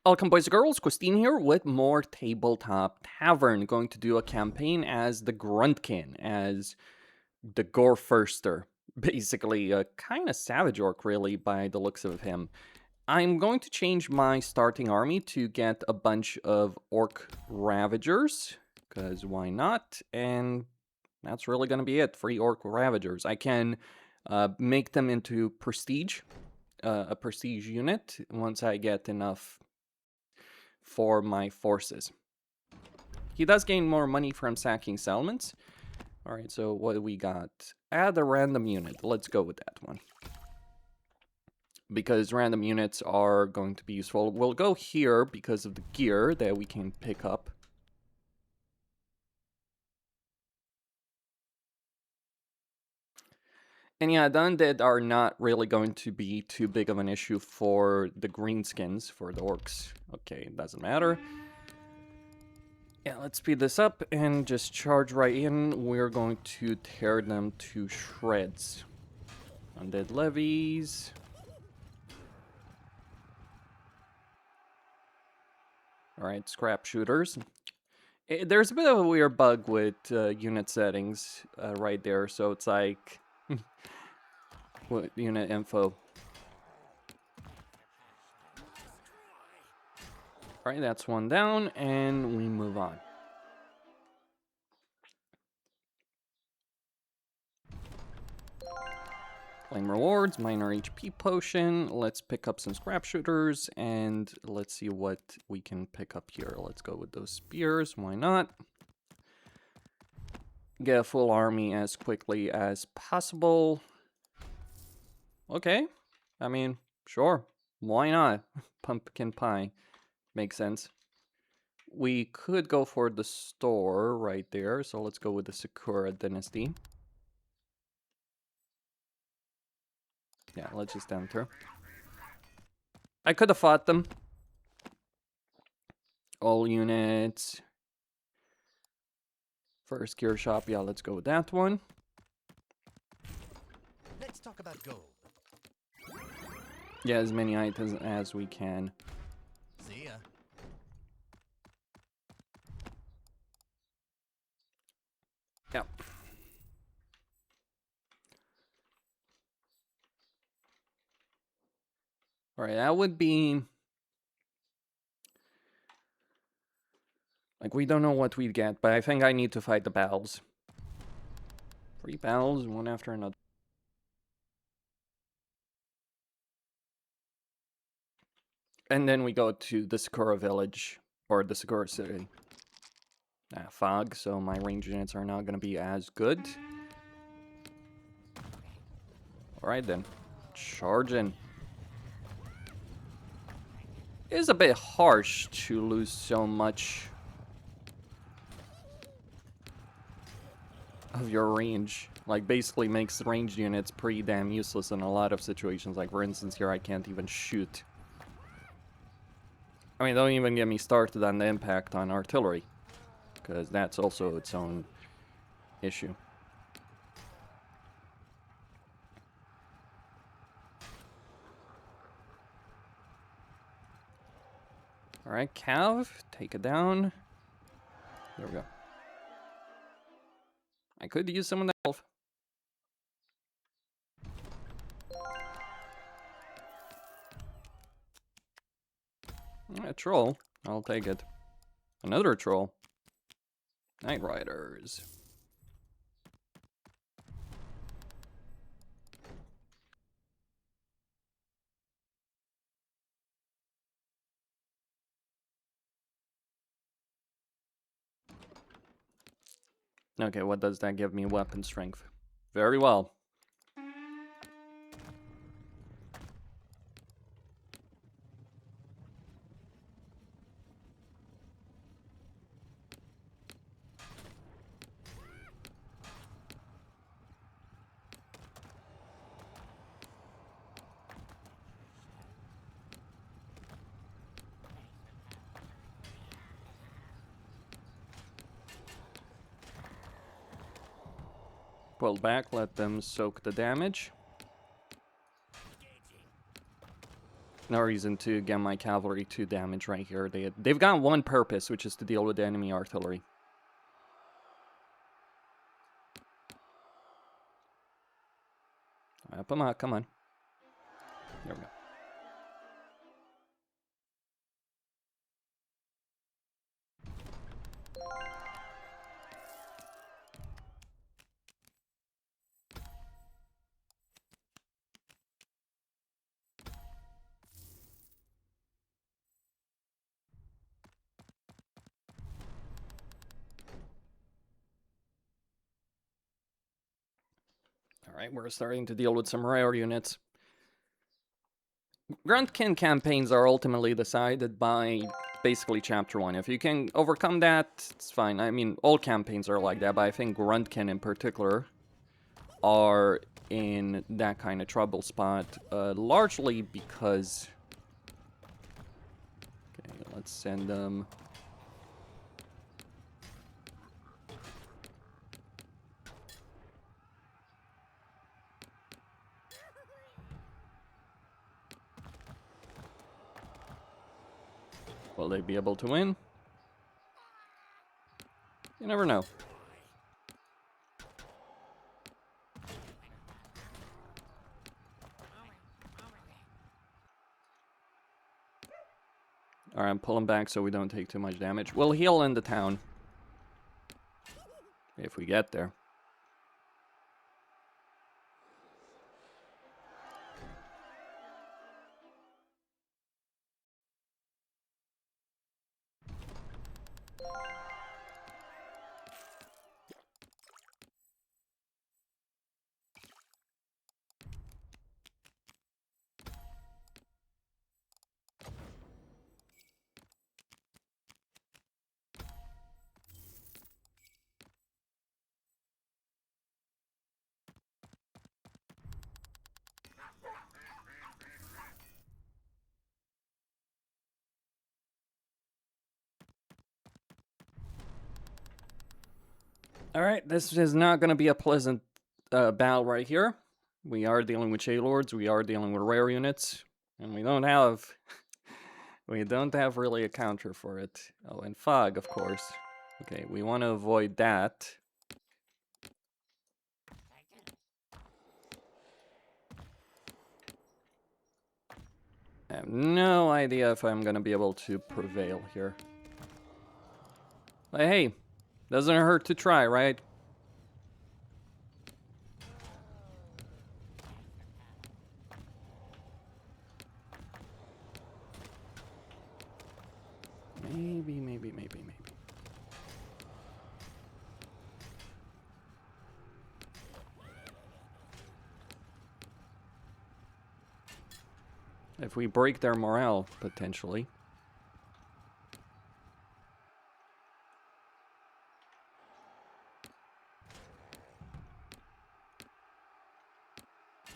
Welcome, boys and girls. Christine here with more Tabletop Tavern. Going to do a campaign as the Gruntkin, as the Gorefurster. Basically, a kind of savage orc, really, by the looks of him. I'm going to change my starting army to get a bunch of orc ravagers, because why not? And that's really going to be it. 3 orc ravagers. I can make them into prestige, a prestige unit, once I get enough for my forces. He does gain more money from sacking settlements. Alright, so what do we got? Add a random unit. Let's go with that one. Because random units are going to be useful. We'll go here because of the gear that we can pick up. And yeah, the undead are not really going to be too big of an issue for the greenskins, for the orcs. Okay, doesn't matter. Yeah, let's speed this up and just charge right in. We're going to tear them to shreds. Undead levies. Alright, scrap shooters. There's a bit of a weird bug with unit settings right there, so it's like... what unit info? Alright, that's one down, and we move on. Claim rewards, minor HP potion. Let's pick up some scrap shooters, and let's see what we can pick up here. Let's go with those spears, why not? Get a full army as quickly as possible. Okay, I mean, sure, why not? Pumpkin pie, makes sense. We could go for the store right there, so let's go with the Sakura Dynasty. Yeah, let's just enter. I could have fought them. All units. First gear shop, yeah, let's go with that one. Let's talk about gold. Yeah, as many items as we can. See ya. Yep. Alright, that would be... like, we don't know what we'd get, but I think I need to fight the battles. 3 battles, one after another. And then we go to the Sakura village, or the Sakura city. Fog, so my range units are not going to be as good. Alright then, charge in. It is a bit harsh to lose so much of your range. Like, basically makes the ranged units pretty damn useless in a lot of situations. Like, for instance, here I can't even shoot. I mean, don't even get me started on the impact on artillery, because that's also its own issue. Alright, Cav, take it down. There we go. I could use some of that health. A troll. I'll take it. Another troll. Night Riders. Okay, what does that give me? Weapon strength. Very well. Pull back, let them soak the damage. No reason to get my cavalry to damage right here. They've got one purpose, which is to deal with the enemy artillery. Up them up, come on. There we go. Alright, we're starting to deal with some rare units. Gruntkin campaigns are ultimately decided by basically Chapter 1. If you can overcome that, it's fine. I mean, all campaigns are like that, but I think Gruntkin in particular are in that kind of trouble spot, largely because... Okay, let's send them... Will they be able to win? You never know. Alright, I'm pulling back so we don't take too much damage. We'll heal in the town. If we get there. Alright, this is not going to be a pleasant battle right here. We are dealing with Shaylords, we are dealing with rare units, and we don't have... we don't have really a counter for it. Oh, and fog, of course. Okay, we want to avoid that. I have no idea if I'm going to be able to prevail here. But hey, doesn't hurt to try, right? Maybe. If we break their morale, potentially.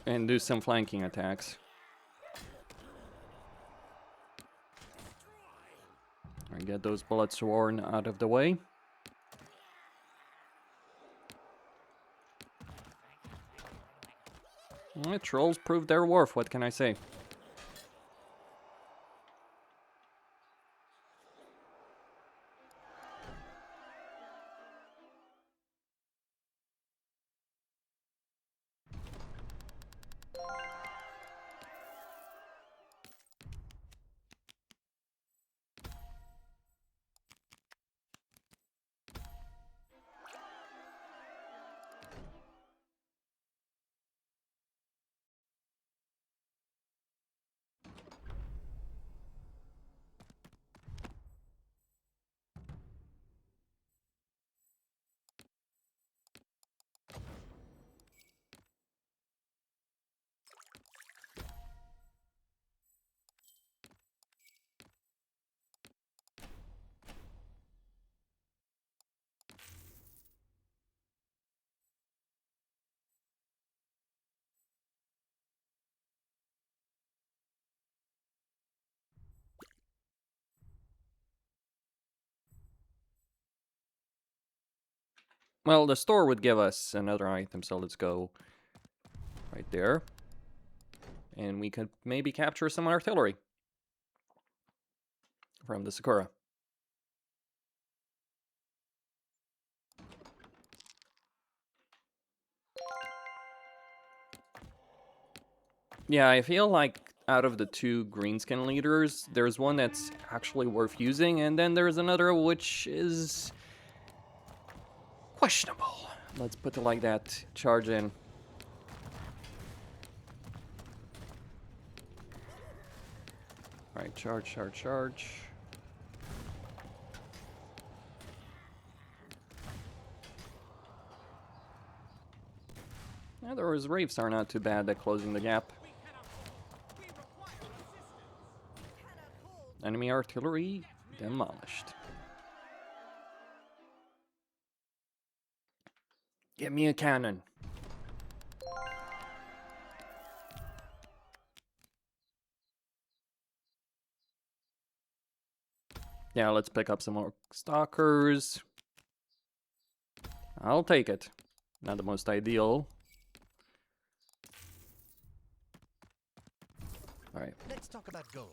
And do some flanking attacks. And get those bullets sworn out of the way. Well, trolls proved their worth, what can I say? Well, the store would give us another item, so let's go right there. And we could maybe capture some artillery. from the Sakura. Yeah, I feel like out of the two greenskin leaders, there's one that's actually worth using, and then there's another which is questionable. Let's put it like that. Charge in. Alright, charge, charge, charge. Yeah, those Wraiths are not too bad at closing the gap. Enemy artillery demolished. Give me a cannon. Yeah, let's pick up some more stalkers. I'll take it. Not the most ideal. Alright. Let's talk about gold.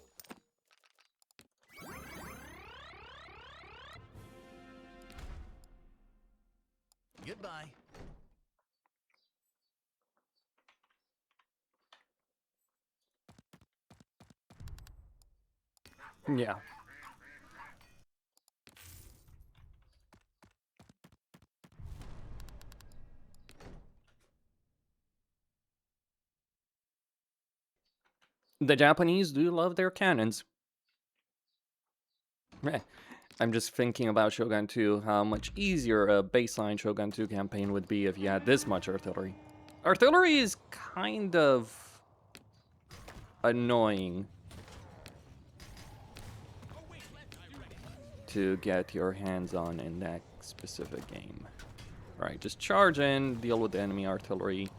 Goodbye. Yeah. The Japanese do love their cannons. I'm just thinking about Shogun 2, how much easier a baseline Shogun 2 campaign would be if you had this much artillery. Artillery is kind of annoying to get your hands on in that specific game. Alright, just charge in, deal with the enemy artillery.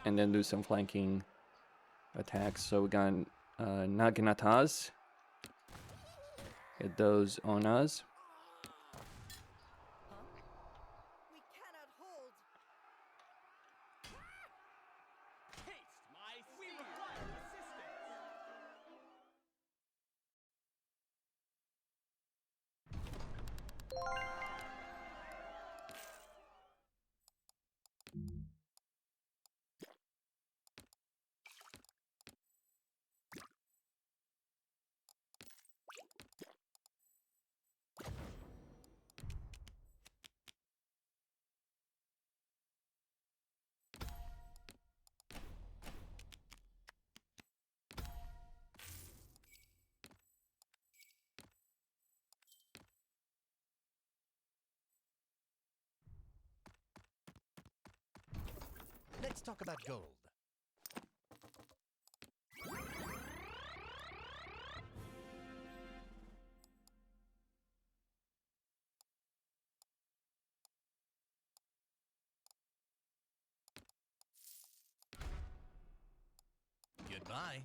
And then do some flanking attacks. So we got Naginatas. Get those on us. We cannot hold. We require assistance. Let's talk about gold. Goodbye.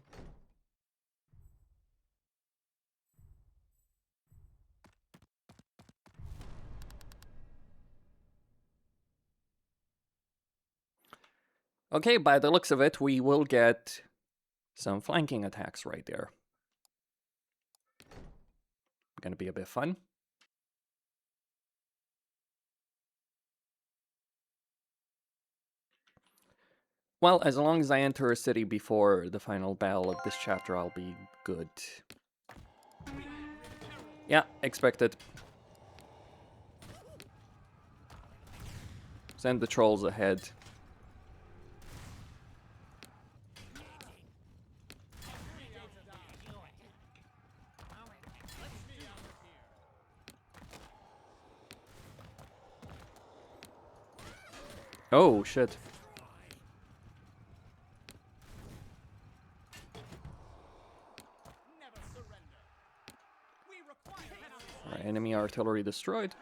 Okay, by the looks of it, we will get some flanking attacks right there. Gonna be a bit fun. Well, as long as I enter a city before the final battle of this chapter, I'll be good. Yeah, expected. Send the trolls ahead. Oh, shit. Alright, enemy artillery destroyed.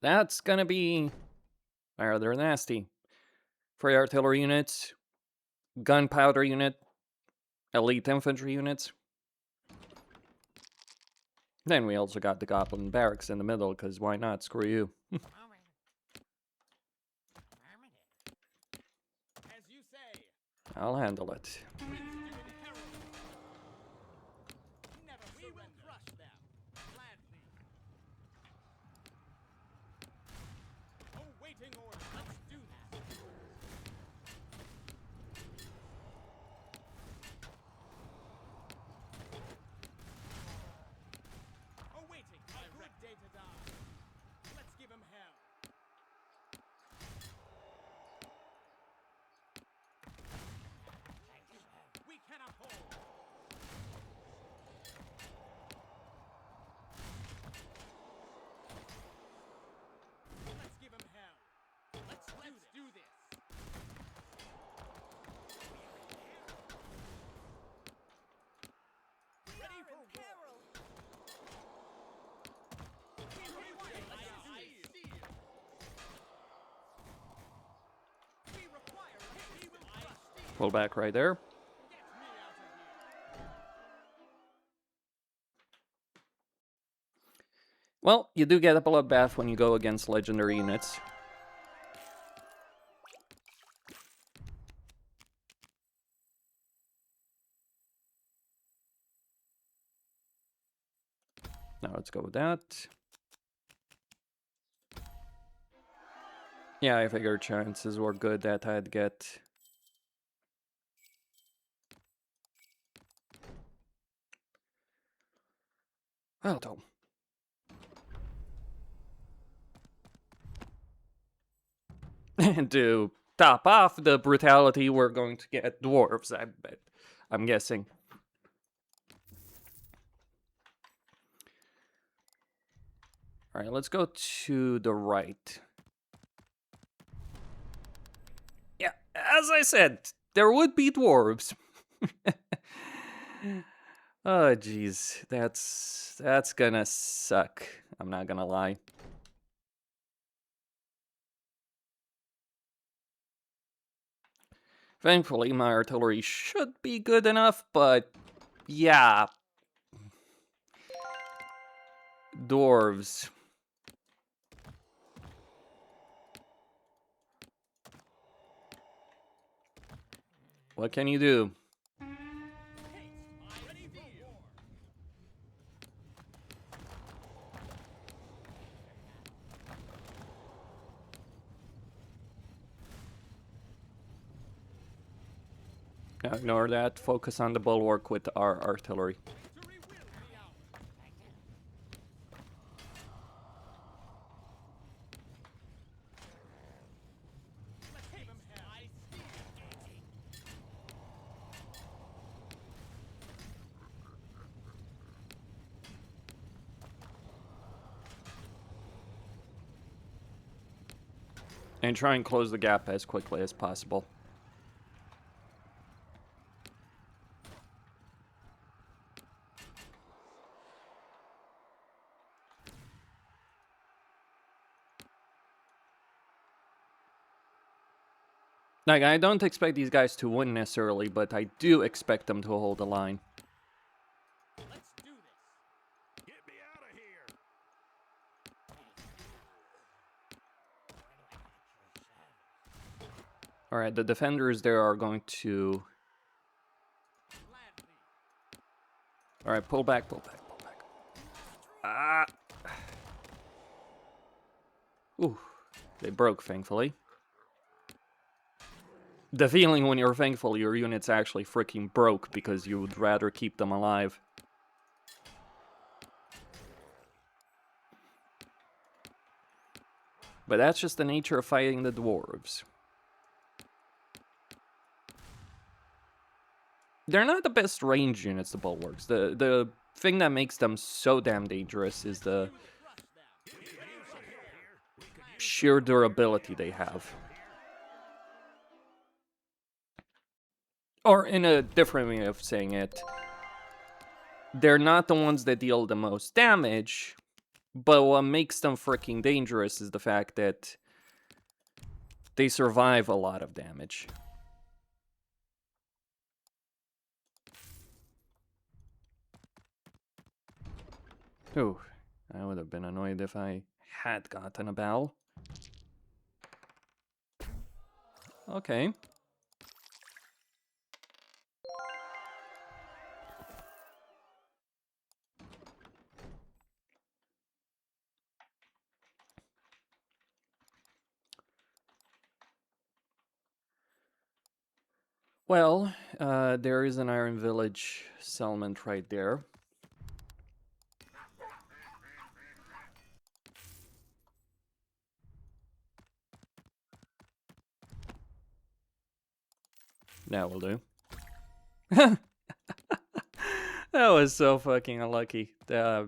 That's gonna be rather nasty. For artillery units, gunpowder unit, elite infantry units. Then we also got the goblin barracks in the middle, because why not? Screw you. As you say, I'll handle it. never we will crush them. Gladly. Awaiting order. Let's do this. Awaiting. A good day to die. Let's give him hell. We cannot hold. Let's give him hell. Let's do this. Ready for peril. We require he will crush thee. Pull back right there. Get me out of here. Well, you do get a bloodbath when you go against legendary units. Now let's go with that. Yeah, I figured chances were good that I'd get... Anton. And to top off the brutality, we're going to get dwarves, I bet. I'm guessing. Alright, let's go to the right. Yeah, as I said, there would be dwarves. Oh, jeez. That's gonna suck. I'm not gonna lie. Thankfully, my artillery should be good enough, but yeah. Dwarves. What can you do? Now ignore that. Focus on the bulwark with our artillery. Victory will be ours. Let's give him hell. I see it. And try and close the gap as quickly as possible. Like, I don't expect these guys to win necessarily, but I do expect them to hold the line. Let's do this. Get me out of here. Alright, the defenders there are going to... Gladly. Alright, pull back, pull back, pull back. Ah! Ooh, they broke, thankfully. The feeling when you're thankful your unit's actually freaking broke because you would rather keep them alive. But that's just the nature of fighting the dwarves. They're not the best range units, the bulwarks. The thing that makes them so damn dangerous is the sheer durability they have. Or in a different way of saying it, they're not the ones that deal the most damage, But what makes them freaking dangerous is the fact that they survive a lot of damage. Ooh, I would have been annoyed if I had gotten a bell. Okay. Well, there is an Iron Village settlement right there. That will do. That was so fucking unlucky. Yeah,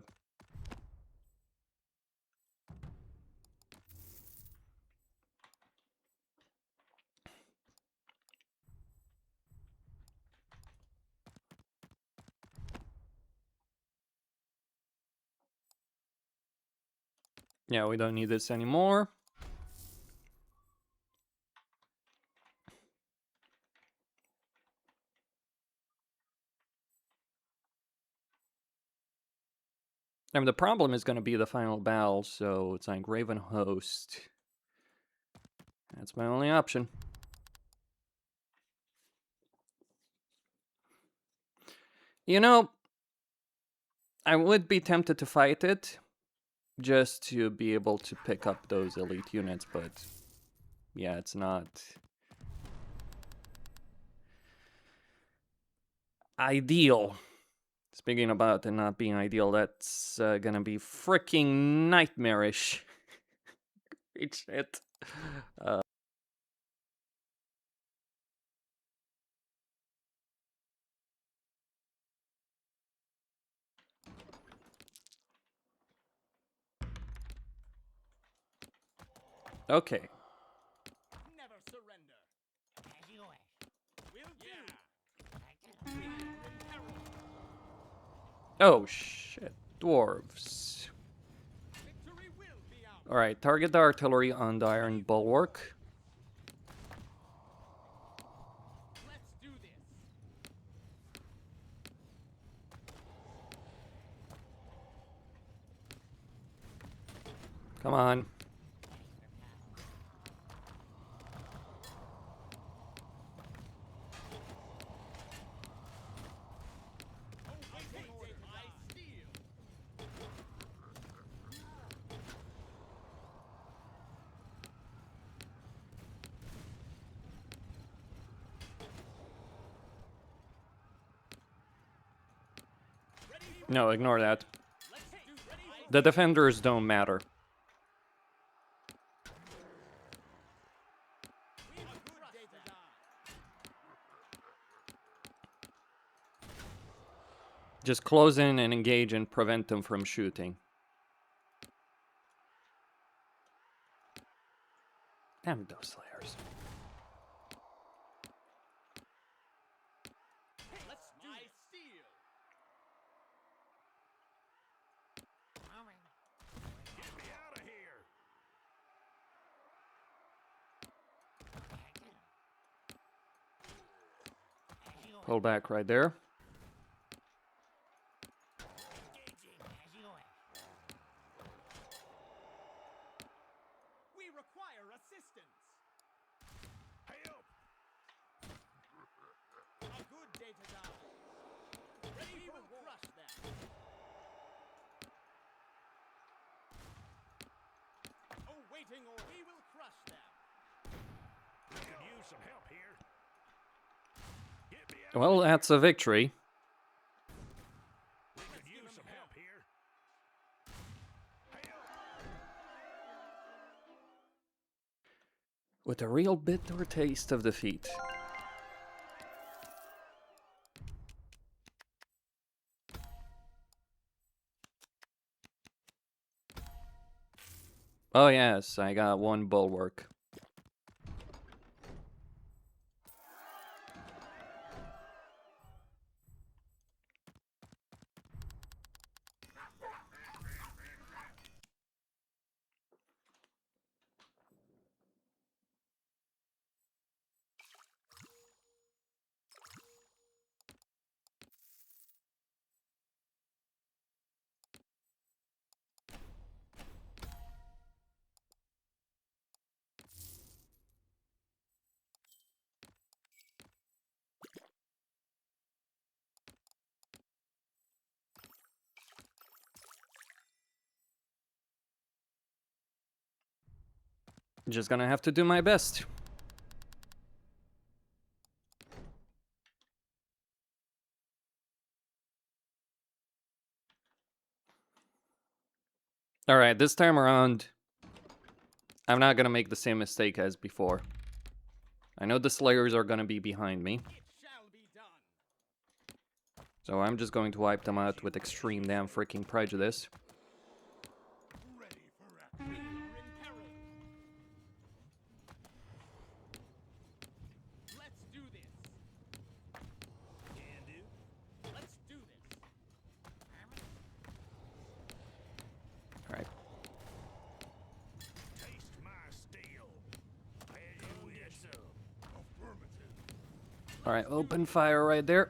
we don't need this anymore. And the problem is going to be the final battle, so it's like Raven Host. That's my only option. You know, I would be tempted to fight it, just to be able to pick up those elite units, but yeah, it's not ideal. Speaking about it not being ideal, that's gonna be freaking nightmarish. Great shit. Okay. Never surrender. As you wish. Will do. We are in peril. Oh shit, dwarves. Victory will be ours. Alright, target the artillery on the iron bulwark. Let's do this. Come on. Awaiting orders. I steal. Ready for No, ignore that. Let's do ready for The defenders don't matter. we have a good day to die. Just close in and engage and prevent them from shooting. Damn those slayers. Let's do I steal. Get me out of here! Pull back right there. We require assistance. Help! A good day to die. Ready for war. Crush them. Awaiting order. We will crush them. We could use some help here. Get me out. Well, that's a victory. We could use some help here. Help! With a real bitter taste of defeat. Oh yes, I got one bulwark. Just gonna have to do my best. Alright, this time around, I'm not gonna make the same mistake as before. I know the Slayers are gonna be behind me. It shall be done. So I'm just going to wipe them out with extreme damn freaking prejudice. Ready for action. We are in peril. Let's do this. Can do. Let's do this. Alright. Taste my steel. As you wish. So. Affirmative. Alright, open fire right there.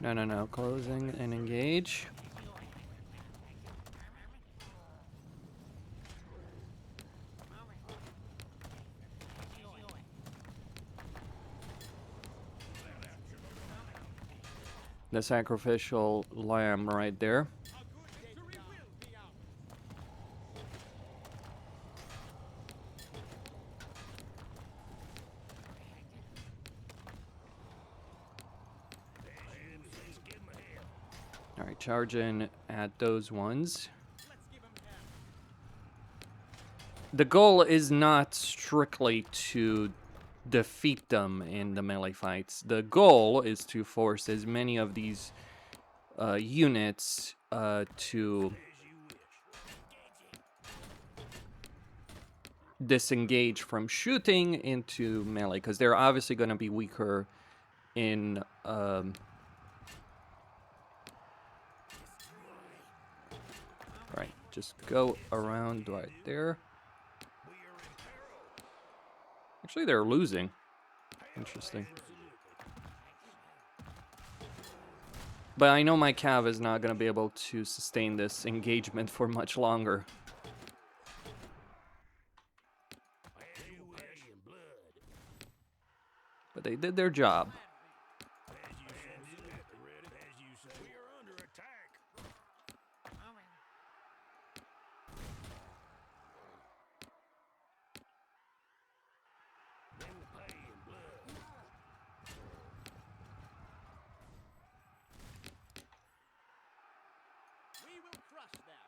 No. Closing and engage. The sacrificial lamb right there. A good victory will be ours. And let's give him a hell. Alright, charge in at those ones. Let's give him hell. The goal is not strictly to defeat them in the melee fights. The goal is to force as many of these units to As you wish. disengage from shooting into melee, because they're obviously going to be weaker in right, just go around right there. We are in peril. Actually, they're losing. Interesting. But I know my cav is not going to be able to sustain this engagement for much longer. As you wish. In blood. But they did their job. As you said. Ready. As you said. We are under attack. Then the pay in blood. We will crush them.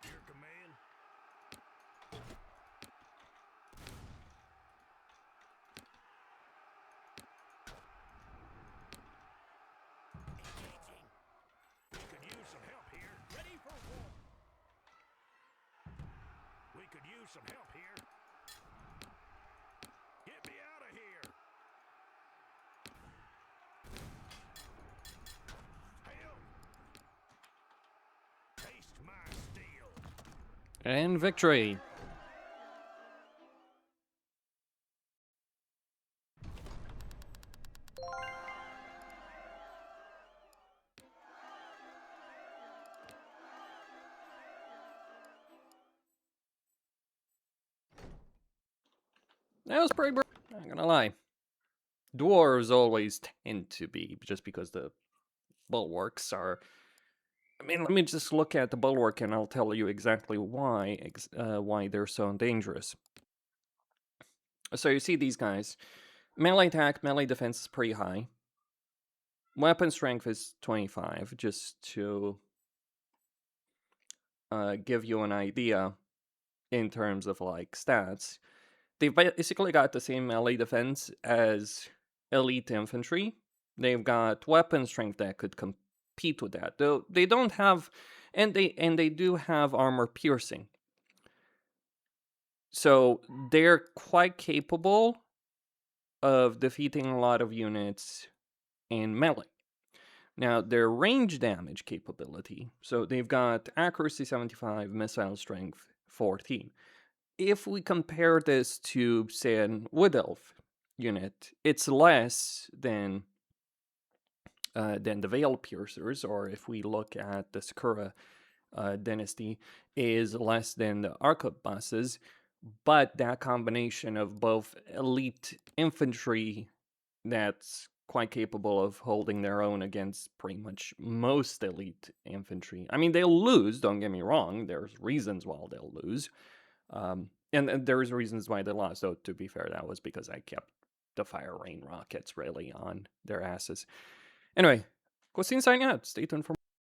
Your command. Engaging. We could use some help here. Ready for war. We could use some help here. Get me out of here. Help. Taste my steel. And victory. That was pretty br- not gonna lie. Dwarves always tend to be, just because the bulwarks are... I mean, let me just look at the bulwark and I'll tell you exactly why they're so dangerous. So you see these guys. Melee attack, melee defense is pretty high. Weapon strength is 25, just to give you an idea in terms of like stats. They've basically got the same melee defense as elite infantry. They've got weapon strength that could compete with that. Though they don't have, and they do have armor piercing. So they're quite capable of defeating a lot of units in melee. Now, their range damage capability, so they've got accuracy 75, missile strength 14. If we compare this to, say, an Wood Elf unit, it's less than the Veil Piercers, or if we look at the Sakura dynasty, is less than the Arquebuses, but that combination of both elite infantry that's quite capable of holding their own against pretty much most elite infantry. I mean, they'll lose, don't get me wrong. There's reasons why they'll lose. And there's reasons why they lost. So to be fair, that was because I kept the fire rain rockets really on their asses. Anyway, go see inside out. Stay tuned for